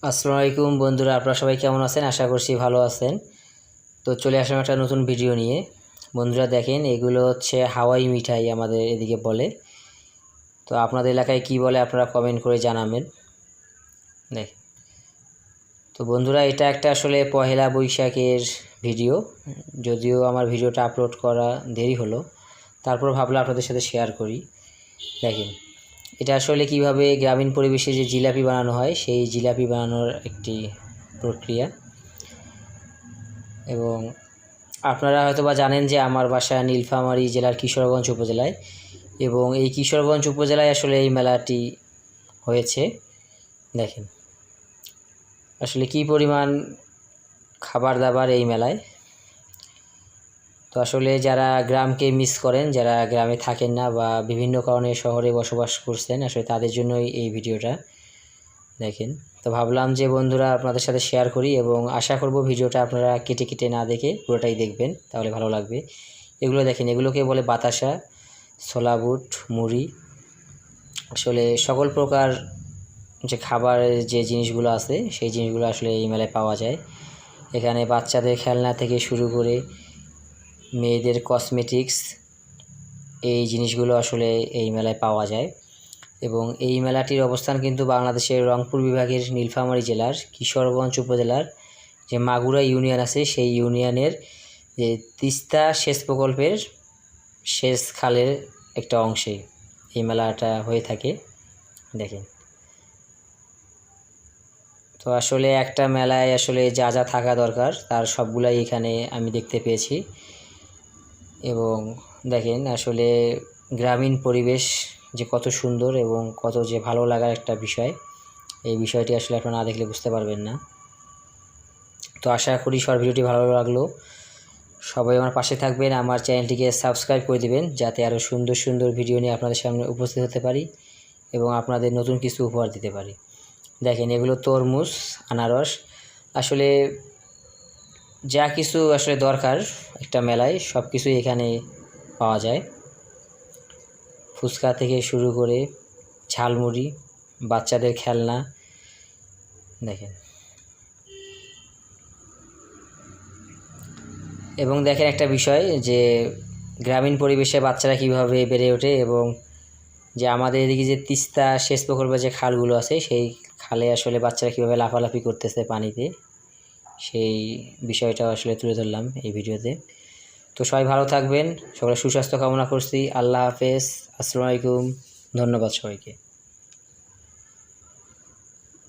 আসসালামু আলাইকুম বন্ধুরা, আপনারা সবাই কেমন আছেন? আশা করছি ভালো আছেন। তো চলে আসলাম একটা নতুন ভিডিও নিয়ে। বন্ধুরা দেখেন, এগুলো হচ্ছে হাওয়াই মিঠাই আমাদের এদিকে বলে। তো আপনাদের এলাকায় কি বলে আপনারা কমেন্ট করে জানাবেন। দেখ, তো বন্ধুরা এটা একটা আসলে পহেলা বৈশাখের ভিডিও। যদিও আমার ভিডিওটা আপলোড করা দেরি হলো, তারপর ভাবলাম আপনাদের সাথে শেয়ার করি। দেখেন, এটা আসলে কিভাবে গ্রামীণ পরিবেশে যে জিলাপি বানানো হয় সেই জিলাপি বানানোর একটি প্রক্রিয়া। এবং আপনারা হয়তোবা জানেন যে আমার বাসা নীলফামারী জেলার কিশোরগঞ্জ উপজেলায়, এবং এই কিশোরগঞ্জ উপজেলায় আসলে এই মেলাটি হয়েছে। দেখেন আসলে কি পরিমাণ খাবার দাবার এই মেলায়। তো আসলে যারা গ্রামকে মিস করেন, যারা গ্রামে থাকেন না বা বিভিন্ন কারণে শহরে বসবাস করছেন, আসলে তাদের জন্যই এই ভিডিওটা। দেখেন, তো ভাবলাম যে বন্ধুরা আপনাদের সাথে শেয়ার করি, এবং আশা করব ভিডিওটা আপনারা কেটে কেটে না দেখে পুরোটাই দেখবেন, তাহলে ভালো লাগবে। এগুলো দেখেন, এগুলোকে বলে বাতাসা, ছোলা বুট, মুড়ি। আসলে সকল প্রকার যে খাবারের যে জিনিসগুলো আছে সেই জিনিসগুলো আসলে এই মেলায় পাওয়া যায়। এখানে বাচ্চাদের খেলনা থেকে শুরু করে মেয়েদের কসমেটিক্স, এই জিনিসগুলো আসলে এই মেলায় পাওয়া যায়। এবং এই মেলাটির অবস্থান কিন্তু বাংলাদেশের রংপুর বিভাগের নীলফামারী জেলার কিশোরগঞ্জ উপজেলার যে মাগুরা ইউনিয়ন আছে সেই ইউনিয়নের যে তিস্তা সেচ প্রকল্পের সেচ খালের একটা অংশে এই মেলাটা হয়ে থাকে। দেখেন, তো আসলে একটা মেলায় আসলে যা যা থাকা দরকার তার সবগুলাই এখানে আমি দেখতে পেয়েছি। এবং দেখেন আসলে গ্রামীণ পরিবেশ যে কত সুন্দর এবং কত যে ভালো লাগার একটা বিষয়, এই বিষয়টি আসলে আপনারা না দেখলে বুঝতে পারবেন না। তো আশা করি সবার ভিডিওটি ভালো লাগলো। সবাই আমার পাশে থাকবেন, আমার চ্যানেলটিকে সাবস্ক্রাইব করে দিবেন, যাতে আরও সুন্দর সুন্দর ভিডিও নিয়ে আপনাদের সামনে উপস্থিত হতে পারি এবং আপনাদের নতুন কিছু উপহার দিতে পারি। দেখেন, এগুলো তরমুজ, আনারস, আসলে যা কিছু আসলে দরকার একটা মেলায় সব কিছুই এখানে পাওয়া যায়। ফুচকা থেকে শুরু করে ঝালমুড়ি, বাচ্চাদের খেলনা। দেখেন, এবং দেখেন একটা বিষয় যে গ্রামীণ পরিবেশে বাচ্চারা কীভাবে বেড়ে ওঠে, এবং যে আমাদের এদিকে যে তিস্তা সেচ প্রকল্পের যে খালগুলো আছে সেই খালে আসলে বাচ্চারা কীভাবে লাফালাফি করতেছে পানিতে, সেই বিষয়টা আসলে তুলে ধরলাম এই ভিডিওতে। তো সবাই ভালো থাকবেন, সকলের সুস্বাস্থ্য কামনা করছি। আল্লাহ হাফেজ, আসসালামু আলাইকুম, ধন্যবাদ সবাইকে।